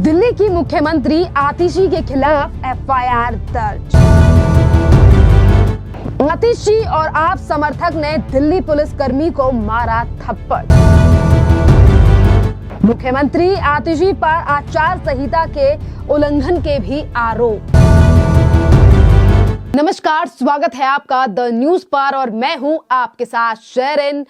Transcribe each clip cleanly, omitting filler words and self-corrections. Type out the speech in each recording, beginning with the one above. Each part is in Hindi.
दिल्ली की मुख्यमंत्री आतिशी के खिलाफ एफआईआर दर्ज। आतिशी और आप समर्थक ने दिल्ली पुलिसकर्मी को मारा थप्पड़। मुख्यमंत्री आतिशी पर आचार संहिता के उल्लंघन के भी आरोप। नमस्कार, स्वागत है आपका द न्यूज पर और मैं हूं आपके साथ शेरिन।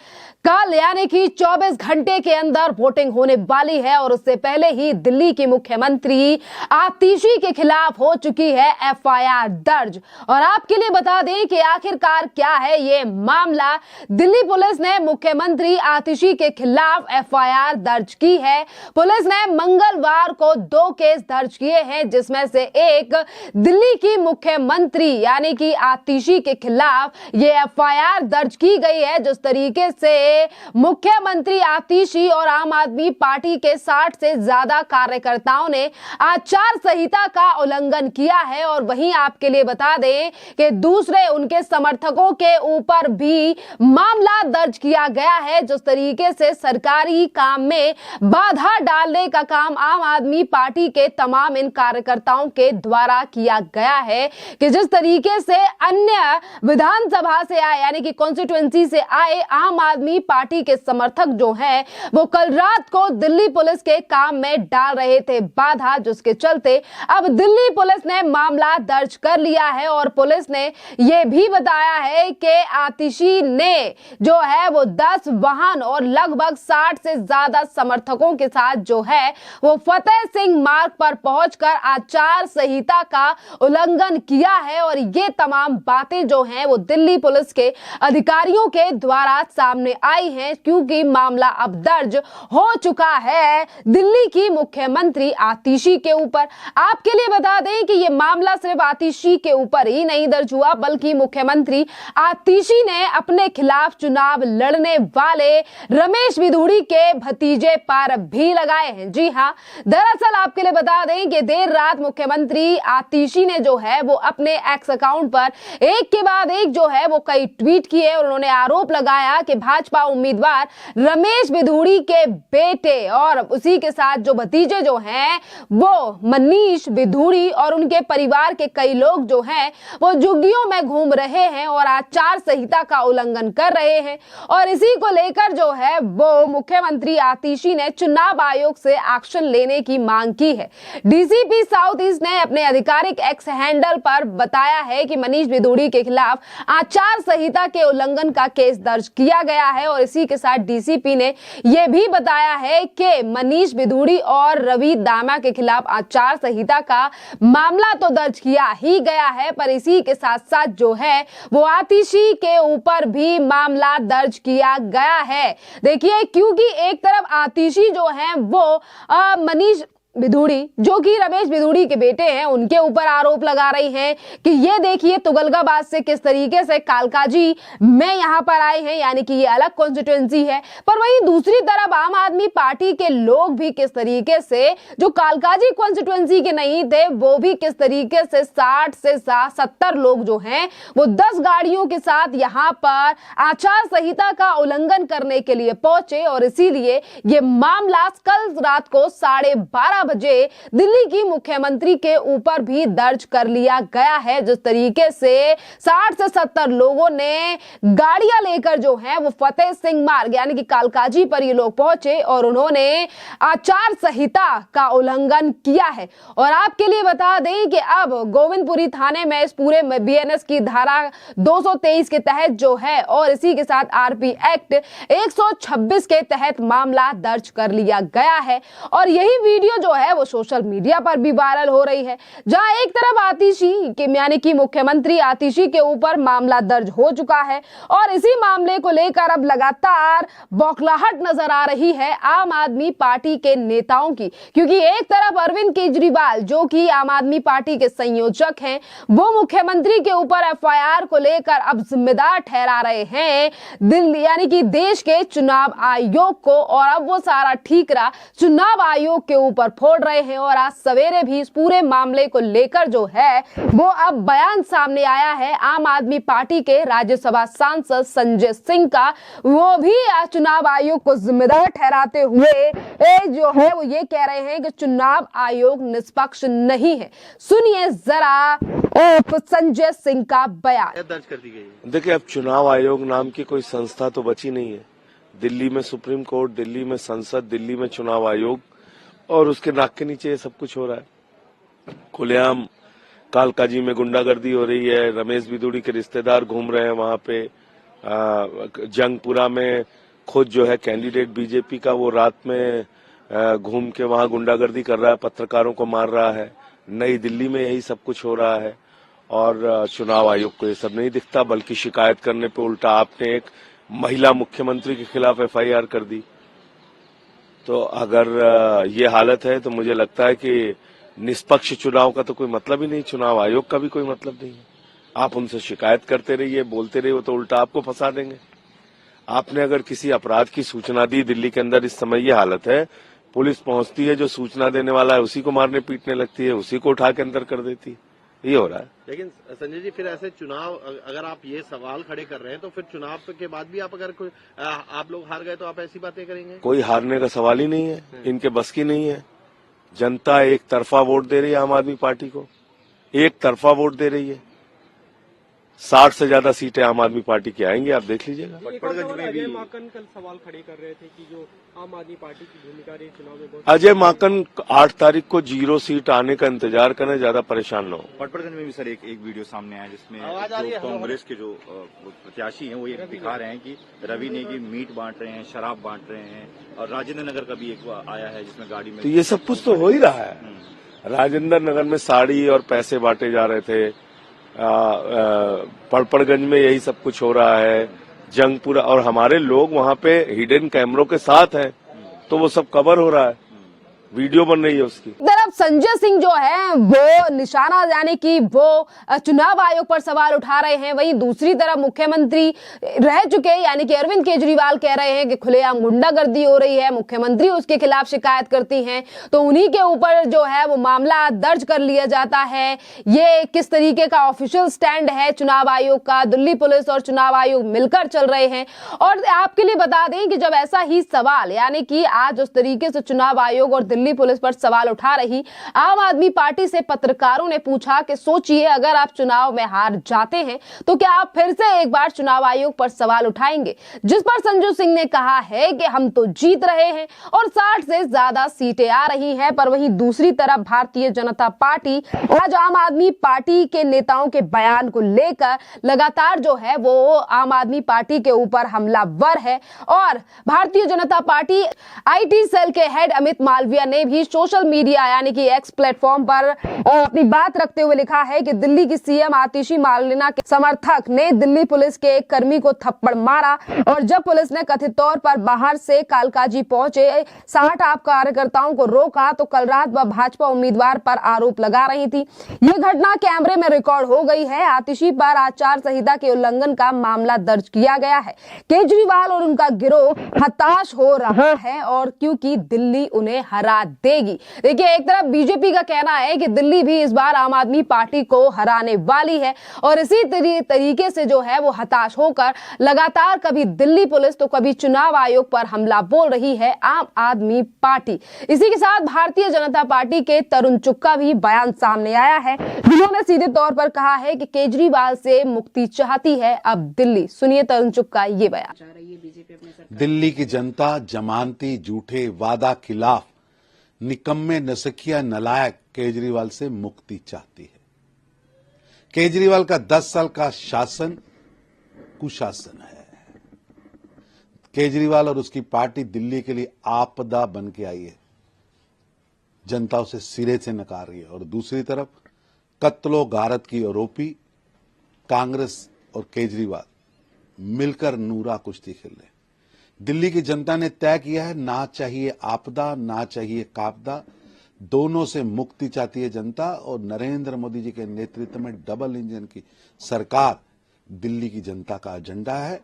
कल यानी कि 24 घंटे के अंदर वोटिंग होने वाली है और उससे पहले ही दिल्ली की मुख्यमंत्री आतिशी के खिलाफ हो चुकी है एफआईआर दर्ज। और आपके लिए बता दें कि आखिरकार क्या है ये मामला। दिल्ली पुलिस ने मुख्यमंत्री आतिशी के खिलाफ एफआईआर दर्ज की है। पुलिस ने मंगलवार को 2 केस दर्ज किए हैं, जिसमें से एक दिल्ली की मुख्यमंत्री यानी कि आतिशी के खिलाफ ये एफआईआर दर्ज की गई है। जिस तरीके से मुख्यमंत्री आतिशी और आम आदमी पार्टी के 60 से ज्यादा कार्यकर्ताओं ने आचार संहिता का उल्लंघन किया है। और वहीं आपके लिए बता दें कि दूसरे उनके समर्थकों के ऊपर भी मामला दर्ज किया गया है। जिस तरीके से सरकारी काम में बाधा डालने का काम आम आदमी पार्टी के तमाम इन कार्यकर्ताओं के द्वारा किया गया है कि जिस तरीके से अन्य विधानसभा से आए यानी कि कॉन्स्टिट्यूएंसी से आए आम आदमी पार्टी के समर्थक जो हैं वो कल रात को दिल्ली पुलिस के काम में डाल रहे थे बाधा, जिसके चलते अब दिल्ली पुलिस ने मामला दर्ज कर लिया है। और पुलिस ने यह भी बताया है कि आतिशी ने जो है वो 10 वाहन और लगभग 60 से ज्यादा समर्थकों के साथ जो है वो फतेह सिंह मार्ग पर पहुंचकर आचार संहिता का उल्लंघन किया है। और ये तमाम बातें जो हैं वो दिल्ली पुलिस के अधिकारियों के द्वारा सामने आई हैं, क्योंकि मामला अब दर्ज हो चुका है दिल्ली की मुख्यमंत्री आतिशी के ऊपर। आपके लिए बता दें कि ये मामला सिर्फ आतिशी के ऊपर ही नहीं दर्ज हुआ, बल्कि मुख्यमंत्री आतिशी ने अपने खिलाफ चुनाव लड़ने वाले रमेश बिधूड़ी के भतीजे पर भी लगाए हैं। जी हां, दरअसल आपके लिए बता दें कि देर रात मुख्यमंत्री आतिशी ने जो है वो अपने एक्स अकाउंट पर एक के बाद एक जो है वो कई ट्वीट किए और उन्होंने आरोप लगाया कि भाजपा उम्मीदवार रमेश बिधूड़ी के बेटे और उसी के साथ जो भतीजे जो हैं वो मनीष बिधूड़ी और उनके परिवार के कई लोग जो हैं वो झुग्गियों में घूम रहे हैं और आचार संहिता का उल्लंघन कर रहे हैं। और इसी को लेकर जो है वो मुख्यमंत्री आतिशी ने चुनाव आयोग से एक्शन लेने की मांग की है। डीसीपी साउथ ईस्ट ने अपने आधिकारिक एक्स हैंडल पर बताया है कि मनीष बिधूड़ी के खिलाफ आचार संहिता के उल्लंघन का केस दर्ज किया गया है। और इसी के साथ डीसीपी ने यह भी बताया है कि मनीष बिधूड़ी और रवि दामा के खिलाफ आचार संहिता का मामला तो दर्ज किया ही गया है, पर इसी के साथ साथ जो है वो आतिशी के ऊपर भी मामला दर्ज किया गया है। देखिए, क्योंकि एक तरफ आतिशी जो है वो मनीष बिधूड़ी जो कि रमेश बिधूड़ी के बेटे हैं उनके ऊपर आरोप लगा रही हैं कि ये देखिए तुगलकाबाद से किस तरीके से कालकाजी में यहाँ पर आए हैं, यानी कि ये अलग कॉन्स्टिट्यूएंसी है। पर वहीं दूसरी तरफ आम आदमी पार्टी के लोग भी किस तरीके से जो कालकाजी कॉन्स्टिट्यूएंसी के नहीं थे वो भी किस तरीके से 60 से 70 लोग जो हैं वो 10 गाड़ियों के साथ यहाँ पर आचार संहिता का उल्लंघन करने के लिए पहुंचे। और इसीलिए ये मामला कल रात को 12:30 बजे दिल्ली की मुख्यमंत्री के ऊपर भी दर्ज कर लिया गया है। जिस तरीके से 60 से 70 लोगों ने गाड़ियां लेकर जो है वो फतेह सिंह मार्ग यानी कि कालकाजी पर ये लोग पहुंचे और उन्होंने आचार संहिता का उल्लंघन किया है। और आपके लिए बता दें कि अब गोविंदपुरी थाने में इस पूरे बीएनएस की धारा 223 के तहत जो है और इसी के साथ आरपी एक्ट 126 के तहत मामला दर्ज कर लिया गया है। और यही वीडियो जो है वो सोशल मीडिया पर भी वायरल हो रही है, जहां एक तरफ आतिशी के यानी कि मुख्यमंत्री आतिशी के ऊपर मामला दर्ज हो चुका है और इसी मामले को लेकर अब लगातार बौखलाहट नजर आ रही है आम आदमी पार्टी के नेताओं की, क्योंकि एक तरफ अरविंद केजरीवाल जो कि आम आदमी पार्टी के संयोजक हैं वो मुख्यमंत्री के ऊपर एफआईआर को लेकर अब जिम्मेदार ठहरा रहे हैं दिल्ली यानी कि देश के चुनाव आयोग को, और अब वो सारा ठीकरा चुनाव आयोग के ऊपर फोड़ रहे हैं और आज सवेरे भी इस पूरे मामले को लेकर जो है वो अब बयान सामने आया है आम आदमी पार्टी के राज्यसभा सांसद संजय सिंह का। वो भी चुनाव आयोग को जिम्मेदार ठहराते हुए जो है वो ये कह रहे हैं कि चुनाव आयोग निष्पक्ष नहीं है। सुनिए जरा संजय सिंह का बयान। दर्ज कर दी गई है। देखिए, अब चुनाव आयोग नाम की कोई संस्था तो बची नहीं है। दिल्ली में सुप्रीम कोर्ट, दिल्ली में संसद, दिल्ली में चुनाव आयोग, और उसके नाक के नीचे ये सब कुछ हो रहा है। खुलेआम कालकाजी में गुंडागर्दी हो रही है। रमेश बिदुड़ी के रिश्तेदार घूम रहे हैं वहां पे। जंगपुरा में खुद जो है कैंडिडेट बीजेपी का, वो रात में घूम के वहां गुंडागर्दी कर रहा है, पत्रकारों को मार रहा है। नई दिल्ली में यही सब कुछ हो रहा है और चुनाव आयोग को ये सब नहीं दिखता, बल्कि शिकायत करने पे उल्टा आपने एक महिला मुख्यमंत्री के खिलाफ एफआईआर कर दी। तो अगर ये हालत है तो मुझे लगता है कि निष्पक्ष चुनाव का तो कोई मतलब ही नहीं, चुनाव आयोग का भी कोई मतलब नहीं है। आप उनसे शिकायत करते रहिए, बोलते रहिए, वो तो उल्टा आपको फंसा देंगे। आपने अगर किसी अपराध की सूचना दी, दिल्ली के अंदर इस समय ये हालत है, पुलिस पहुंचती है, जो सूचना देने वाला है उसी को मारने पीटने लगती है, उसी को उठा के अंदर कर देती है। ये हो रहा है। लेकिन संजय जी, फिर ऐसे चुनाव, अगर आप ये सवाल खड़े कर रहे हैं तो फिर चुनाव के बाद भी आप अगर आप लोग हार गए तो आप ऐसी बातें करेंगे? कोई हारने का सवाल ही नहीं है, इनके बस की नहीं है। जनता एक तरफा वोट दे रही है आम आदमी पार्टी को, एक तरफा वोट दे रही है। 60 से ज्यादा सीटें आम आदमी पार्टी की आएंगी, आप देख लीजिएगा। अजय माकन कल सवाल खड़े कर रहे थे कि जो आम आदमी पार्टी की भूमिका रही चुनाव में बहुत। अजय माकन 8 तारीख को 0 सीट आने का इंतजार करें, ज्यादा परेशान न हो। पटपड़गंज में भी सर एक वीडियो सामने आया जिसमें जो कांग्रेस के जो प्रत्याशी हैं वो ये दिखा रहे हैं कि रवि नेगी मीट बांट रहे हैं, शराब बांट रहे हैं, और राजेंद्र नगर का भी एक आया है जिसमें गाड़ी में। तो ये सब कुछ तो हो ही रहा है। राजेंद्र नगर में साड़ी और पैसे बांटे जा रहे थे, पड़पड़गंज में यही सब कुछ हो रहा है, जंगपुरा, और हमारे लोग वहां पे हिडन कैमरों के साथ हैं, तो वो सब कवर हो रहा है, वीडियो बन रही है उसकी। तरफ संजय सिंह जो है वो निशाना यानी कि वो चुनाव आयोग पर सवाल उठा रहे हैं, वहीं दूसरी तरफ मुख्यमंत्री रह चुके यानी कि अरविंद केजरीवाल कह रहे हैं कि खुलेआम गुंडागर्दी हो रही है, मुख्यमंत्री उसके खिलाफ शिकायत करती हैं तो उन्हीं के ऊपर जो है वो मामला दर्ज कर लिया जाता है। ये किस तरीके का ऑफिशियल स्टैंड है चुनाव आयोग का, दिल्ली पुलिस और चुनाव आयोग मिलकर चल रहे हैं। और आपके लिए बता दें कि जब ऐसा ही सवाल यानी कि आज उस तरीके से चुनाव आयोग और दिल्ली पुलिस पर सवाल उठा रही आम आदमी पार्टी से पत्रकारों ने पूछा कि सोचिए अगर आप चुनाव में हार जाते हैं तो क्या आप फिर से एक बार चुनाव आयोग पर सवाल उठाएंगे, जिस पर संजय सिंह ने कहा है कि हम तो जीत रहे हैं और 60 से ज्यादा सीटें आ रही हैं। पर वहीं दूसरी तरफ भारतीय जनता पार्टी आज आम आदमी पार्टी के नेताओं के बयान को लेकर लगातार जो है वो आम आदमी पार्टी के ऊपर हमलावर है और Bharatiya Janata party IT cell के हेड अमित मालविया ने भी सोशल मीडिया यानी कि एक्स प्लेटफॉर्म पर अपनी बात रखते हुए लिखा है कि दिल्ली की CM आतिशी मार्लेना के समर्थक ने दिल्ली पुलिस के एक कर्मी को थप्पड़ मारा और जब पुलिस ने कथित तौर पर बाहर से कालकाजी पहुंचे 60 आप कार्यकर्ताओं को रोका तो कल रात वह भाजपा उम्मीदवार पर आरोप लगा रही थी। ये घटना कैमरे में रिकॉर्ड हो गई है। आतिशी पर आचार संहिता के उल्लंघन का मामला दर्ज किया गया है। केजरीवाल और उनका गिरोह हताश हो रहा है और क्योंकि दिल्ली उन्हें हरा देगी। देखिए, एक तरफ बीजेपी का कहना है कि दिल्ली भी इस बार आम आदमी पार्टी को हराने वाली है और इसी तरीके से जो है वो हताश होकर लगातार कभी दिल्ली पुलिस तो कभी चुनाव आयोग पर हमला बोल रही है आम आदमी पार्टी। इसी के साथ भारतीय जनता पार्टी के तरुण चुग का भी बयान सामने आया है, जिन्होंने सीधे तौर पर कहा है कि केजरीवाल से मुक्ति चाहती है अब दिल्ली। सुनिए तरुण चुग का ये बयान। दिल्ली की जनता जमानती झूठे वादा खिलाफ निकम्मे नसकिया नलायक केजरीवाल से मुक्ति चाहती है। केजरीवाल का 10 साल का शासन कुशासन है। केजरीवाल और उसकी पार्टी दिल्ली के लिए आपदा बन के आई है, जनता उसे सिरे से नकार रही है। और दूसरी तरफ कत्लो गारत की आरोपी कांग्रेस और केजरीवाल मिलकर नूरा कुश्ती खेल रहे। दिल्ली की जनता ने तय किया है, ना चाहिए आपदा ना चाहिए कापदा, दोनों से मुक्ति चाहती है जनता। और नरेंद्र मोदी जी के नेतृत्व में डबल इंजन की सरकार दिल्ली की जनता का एजेंडा है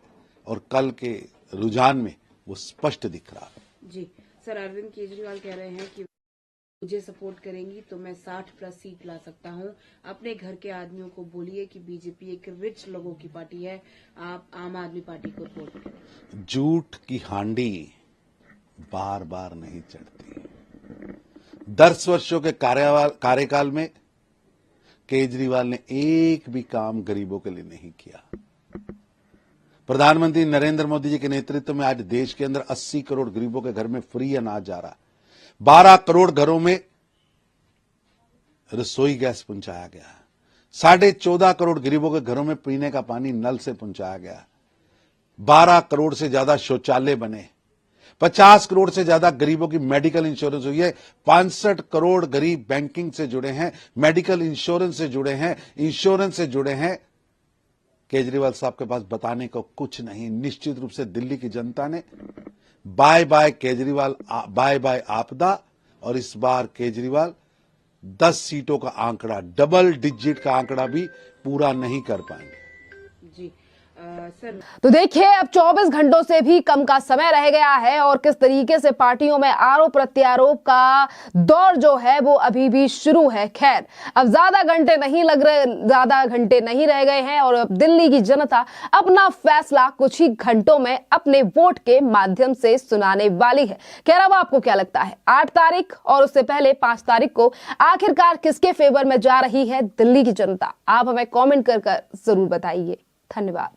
और कल के रुझान में वो स्पष्ट दिख रहा है। जी सर, अरविंद केजरीवाल कह रहे हैं कि मुझे सपोर्ट करेंगी तो मैं 60+ सीट ला सकता हूं। अपने घर के आदमियों को बोलिए कि बीजेपी एक रिच लोगों की पार्टी है, आप आम आदमी पार्टी को वोट करें। झूठ की हांडी बार बार नहीं चढ़ती। 10 वर्षों के कार्यकाल में केजरीवाल ने एक भी काम गरीबों के लिए नहीं किया। प्रधानमंत्री नरेंद्र मोदी जी के नेतृत्व में आज देश के अंदर 80 करोड़ गरीबों के घर में फ्री अनाज जा रहा है। 12 करोड़ घरों में रसोई गैस पहुंचाया गया। 14.5 करोड़ गरीबों के घरों में पीने का पानी नल से पहुंचाया गया। 12 करोड़ से ज्यादा शौचालय बने। 50 करोड़ से ज्यादा गरीबों की मेडिकल इंश्योरेंस हुई है। 65 करोड़ गरीब बैंकिंग से जुड़े हैं, मेडिकल इंश्योरेंस से जुड़े हैं, इंश्योरेंस से जुड़े हैं। केजरीवाल साहब के पास बताने को कुछ नहीं। निश्चित रूप से दिल्ली की जनता ने bye bye Kejriwal, bye bye आपदा, और इस बार केजरीवाल 10 सीटों का आंकड़ा, डबल डिजिट का आंकड़ा भी पूरा नहीं कर पाएंगे। जी सर, तो देखिए, अब 24 घंटों से भी कम का समय रह गया है और किस तरीके से पार्टियों में आरोप प्रत्यारोप का दौर जो है वो अभी भी शुरू है। खैर, अब ज्यादा घंटे नहीं रह गए हैं और अब दिल्ली की जनता अपना फैसला कुछ ही घंटों में अपने वोट के माध्यम से सुनाने वाली है। खैर, अब आपको क्या लगता है, 8 तारीख और उससे पहले 5 तारीख को आखिरकार किसके फेवर में जा रही है दिल्ली की जनता? आप हमें कॉमेंट कर जरूर बताइए। धन्यवाद।